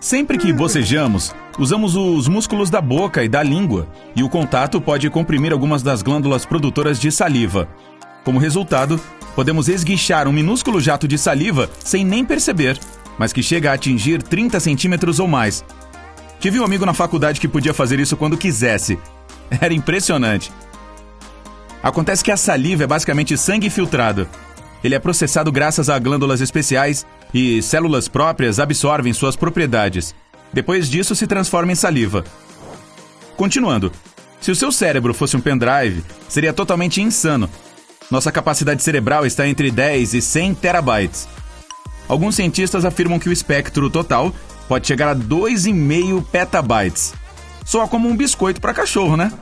Sempre que bocejamos, usamos os músculos da boca e da língua, e o contato pode comprimir algumas das glândulas produtoras de saliva. Como resultado, podemos esguichar um minúsculo jato de saliva sem nem perceber, mas que chega a atingir 30 centímetros ou mais. Tive um amigo na faculdade que podia fazer isso quando quisesse. Era impressionante. Acontece que a saliva é basicamente sangue filtrado. Ele é processado graças a glândulas especiais e células próprias absorvem suas propriedades. Depois disso, se transforma em saliva. Continuando, se o seu cérebro fosse um pendrive, seria totalmente insano. Nossa capacidade cerebral está entre 10 e 100 terabytes. Alguns cientistas afirmam que o espectro total pode chegar a 2,5 petabytes. Soa como um biscoito para cachorro, né?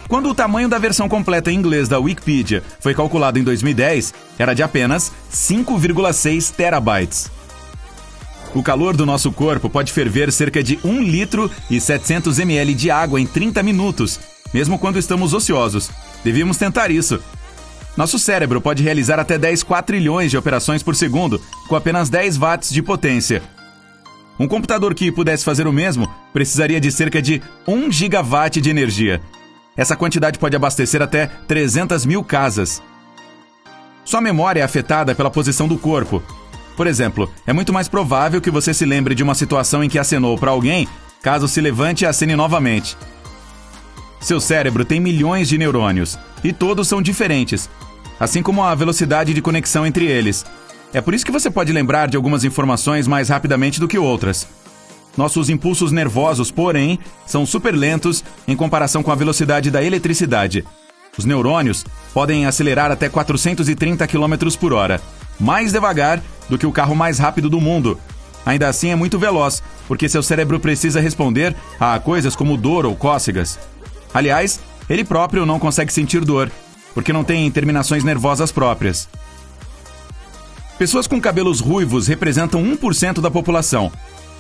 Quando o tamanho da versão completa em inglês da Wikipedia foi calculado em 2010, era de apenas 5,6 terabytes. O calor do nosso corpo pode ferver cerca de 1 litro e 700 ml de água em 30 minutos, mesmo quando estamos ociosos. Devíamos tentar isso. Nosso cérebro pode realizar até 10 quatrilhões de operações por segundo, com apenas 10 watts de potência. Um computador que pudesse fazer o mesmo precisaria de cerca de 1 gigawatt de energia. Essa quantidade pode abastecer até 300 mil casas. Sua memória é afetada pela posição do corpo. Por exemplo, é muito mais provável que você se lembre de uma situação em que acenou para alguém, caso se levante e acene novamente. Seu cérebro tem milhões de neurônios, e todos são diferentes, assim como a velocidade de conexão entre eles. É por isso que você pode lembrar de algumas informações mais rapidamente do que outras. Nossos impulsos nervosos, porém, são super lentos em comparação com a velocidade da eletricidade. Os neurônios podem acelerar até 430 km por hora, mais devagar do que o carro mais rápido do mundo. Ainda assim é muito veloz, porque seu cérebro precisa responder a coisas como dor ou cócegas. Aliás, ele próprio não consegue sentir dor, porque não tem terminações nervosas próprias. Pessoas com cabelos ruivos representam 1% da população.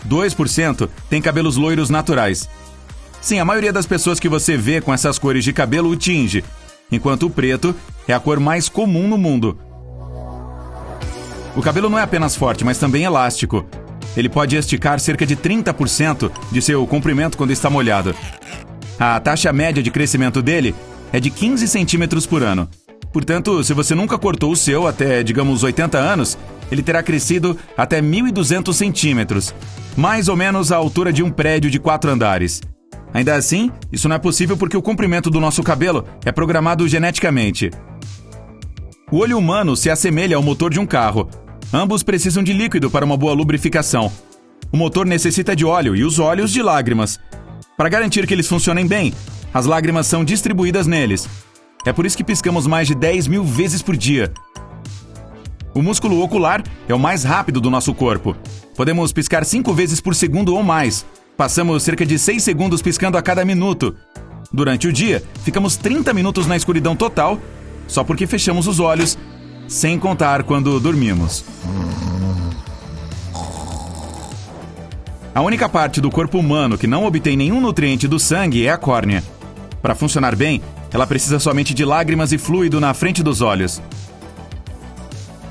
2% têm cabelos loiros naturais. Sim, a maioria das pessoas que você vê com essas cores de cabelo o tinge, enquanto o preto é a cor mais comum no mundo. O cabelo não é apenas forte, mas também elástico. Ele pode esticar cerca de 30% de seu comprimento quando está molhado. A taxa média de crescimento dele é de 15 centímetros por ano. Portanto, se você nunca cortou o seu até, digamos, 80 anos, ele terá crescido até 1.200 centímetros, mais ou menos a altura de um prédio de 4 andares. Ainda assim, isso não é possível porque o comprimento do nosso cabelo é programado geneticamente. O olho humano se assemelha ao motor de um carro. Ambos precisam de líquido para uma boa lubrificação. O motor necessita de óleo e os olhos de lágrimas. Para garantir que eles funcionem bem, as lágrimas são distribuídas neles. É por isso que piscamos mais de 10.000 vezes por dia. O músculo ocular é o mais rápido do nosso corpo. Podemos piscar 5 vezes por segundo ou mais. Passamos cerca de 6 segundos piscando a cada minuto. Durante o dia, ficamos 30 minutos na escuridão total, só porque fechamos os olhos, sem contar quando dormimos. A única parte do corpo humano que não obtém nenhum nutriente do sangue é a córnea. Para funcionar bem, ela precisa somente de lágrimas e fluido na frente dos olhos.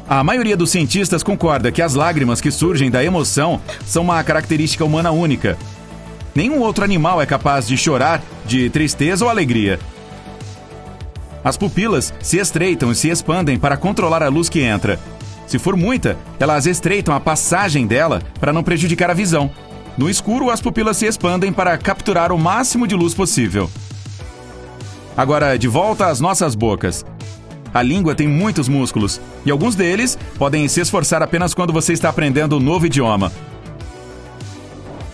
A maioria dos cientistas concorda que as lágrimas que surgem da emoção são uma característica humana única. Nenhum outro animal é capaz de chorar de tristeza ou alegria. As pupilas se estreitam e se expandem para controlar a luz que entra. Se for muita, elas estreitam a passagem dela para não prejudicar a visão. No escuro, as pupilas se expandem para capturar o máximo de luz possível. Agora, de volta às nossas bocas. A língua tem muitos músculos, e alguns deles podem se esforçar apenas quando você está aprendendo um novo idioma.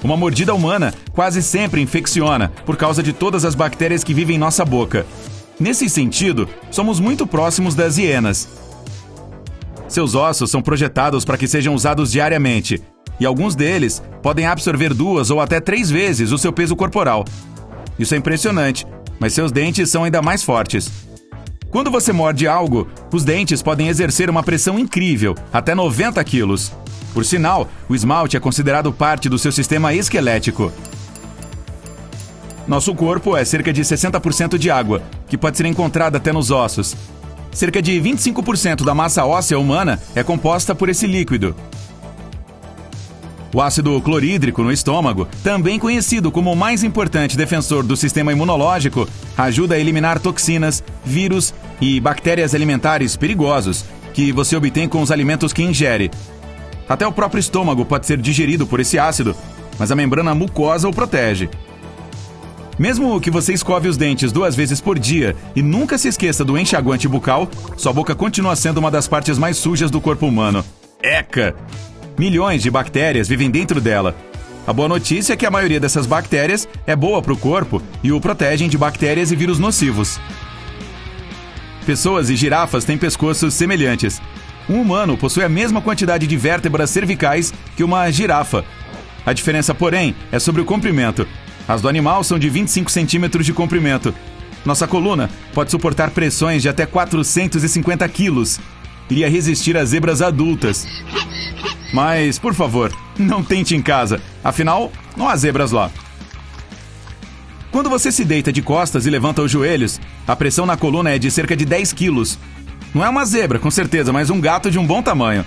Uma mordida humana quase sempre infecciona, por causa de todas as bactérias que vivem em nossa boca. Nesse sentido, somos muito próximos das hienas. Seus ossos são projetados para que sejam usados diariamente, e alguns deles podem absorver 2 ou até 3 vezes o seu peso corporal. Isso é impressionante, mas seus dentes são ainda mais fortes. Quando você morde algo, os dentes podem exercer uma pressão incrível, até 90 quilos. Por sinal, o esmalte é considerado parte do seu sistema esquelético. Nosso corpo é cerca de 60% de água, que pode ser encontrada até nos ossos. Cerca de 25% da massa óssea humana é composta por esse líquido. O ácido clorídrico no estômago, também conhecido como o mais importante defensor do sistema imunológico, ajuda a eliminar toxinas, vírus e bactérias alimentares perigosos que você obtém com os alimentos que ingere. Até o próprio estômago pode ser digerido por esse ácido, mas a membrana mucosa o protege. Mesmo que você escove os dentes 2 vezes por dia e nunca se esqueça do enxaguante bucal, sua boca continua sendo uma das partes mais sujas do corpo humano. Eca! Milhões de bactérias vivem dentro dela. A boa notícia é que a maioria dessas bactérias é boa para o corpo e o protegem de bactérias e vírus nocivos. Pessoas e girafas têm pescoços semelhantes. Um humano possui a mesma quantidade de vértebras cervicais que uma girafa. A diferença, porém, é sobre o comprimento. As do animal são de 25 centímetros de comprimento. Nossa coluna pode suportar pressões de até 450 quilos. Iria resistir a zebras adultas. Mas, por favor, não tente em casa. Afinal, não há zebras lá. Quando você se deita de costas e levanta os joelhos, a pressão na coluna é de cerca de 10 quilos. Não é uma zebra, com certeza, mas um gato de um bom tamanho.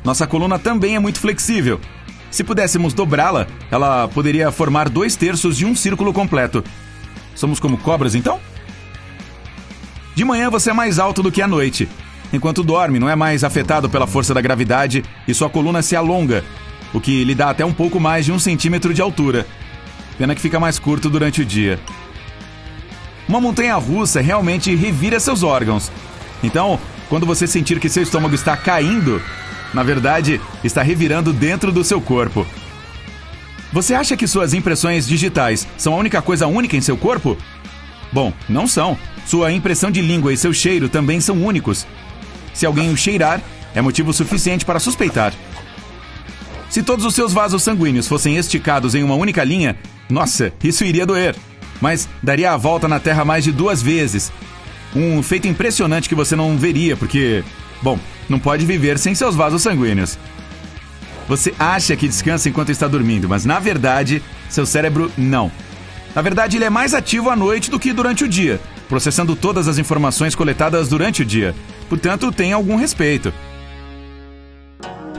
Nossa coluna também é muito flexível. Se pudéssemos dobrá-la, ela poderia formar 2/3 de um círculo completo. Somos como cobras, então? De manhã você é mais alto do que à noite. Enquanto dorme, não é mais afetado pela força da gravidade e sua coluna se alonga, o que lhe dá até um pouco mais de 1 centímetro de altura. Pena que fica mais curto durante o dia. Uma montanha-russa realmente revira seus órgãos. Então, quando você sentir que seu estômago está caindo, na verdade, está revirando dentro do seu corpo. Você acha que suas impressões digitais são a única coisa única em seu corpo? Bom, não são. Sua impressão de língua e seu cheiro também são únicos. Se alguém o cheirar, é motivo suficiente para suspeitar. Se todos os seus vasos sanguíneos fossem esticados em uma única linha, nossa, isso iria doer. Mas daria a volta na Terra mais de 2 vezes. Um feito impressionante que você não veria, porque... Bom, não pode viver sem seus vasos sanguíneos. Você acha que descansa enquanto está dormindo, mas na verdade, seu cérebro não. Na verdade, ele é mais ativo à noite do que durante o dia, processando todas as informações coletadas durante o dia. Portanto, tem algum respeito.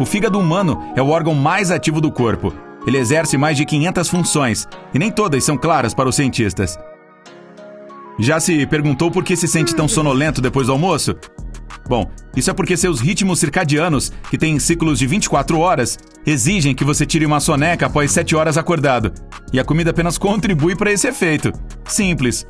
O fígado humano é o órgão mais ativo do corpo. Ele exerce mais de 500 funções, e nem todas são claras para os cientistas. Já se perguntou por que se sente tão sonolento depois do almoço? Bom, isso é porque seus ritmos circadianos, que têm ciclos de 24 horas, exigem que você tire uma soneca após 7 horas acordado. E a comida apenas contribui para esse efeito. Simples.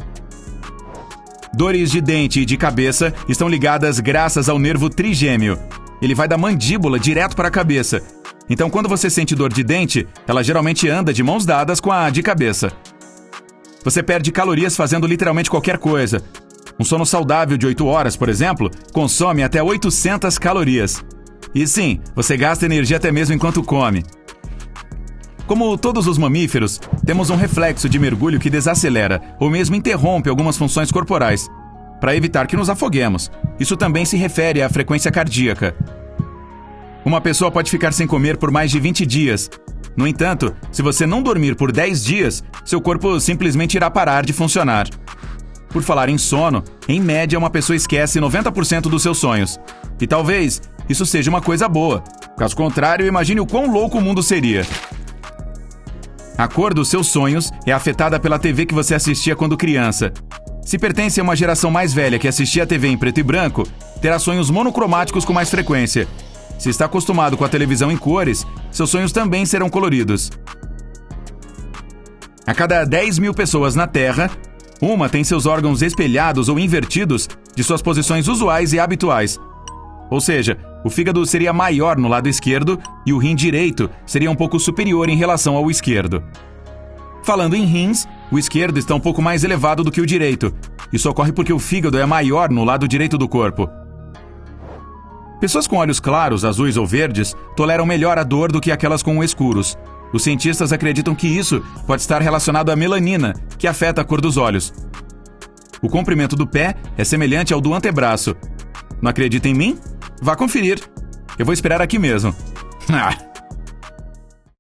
Dores de dente e de cabeça estão ligadas graças ao nervo trigêmeo. Ele vai da mandíbula direto para a cabeça. Então, quando você sente dor de dente, ela geralmente anda de mãos dadas com a de cabeça. Você perde calorias fazendo literalmente qualquer coisa. Um sono saudável de 8 horas, por exemplo, consome até 800 calorias. E sim, você gasta energia até mesmo enquanto come. Como todos os mamíferos, temos um reflexo de mergulho que desacelera ou mesmo interrompe algumas funções corporais, para evitar que nos afoguemos. Isso também se refere à frequência cardíaca. Uma pessoa pode ficar sem comer por mais de 20 dias. No entanto, se você não dormir por 10 dias, seu corpo simplesmente irá parar de funcionar. Por falar em sono, em média uma pessoa esquece 90% dos seus sonhos. E talvez isso seja uma coisa boa. Caso contrário, imagine o quão louco o mundo seria. A cor dos seus sonhos é afetada pela TV que você assistia quando criança. Se pertence a uma geração mais velha que assistia a TV em preto e branco, terá sonhos monocromáticos com mais frequência. Se está acostumado com a televisão em cores, seus sonhos também serão coloridos. A cada 10 mil pessoas na Terra, uma tem seus órgãos espelhados ou invertidos de suas posições usuais e habituais. Ou seja, o fígado seria maior no lado esquerdo e o rim direito seria um pouco superior em relação ao esquerdo. Falando em rins, o esquerdo está um pouco mais elevado do que o direito. Isso ocorre porque o fígado é maior no lado direito do corpo. Pessoas com olhos claros, azuis ou verdes, toleram melhor a dor do que aquelas com escuros. Os cientistas acreditam que isso pode estar relacionado à melanina, que afeta a cor dos olhos. O comprimento do pé é semelhante ao do antebraço. Não acredita em mim? Vá conferir. Eu vou esperar aqui mesmo.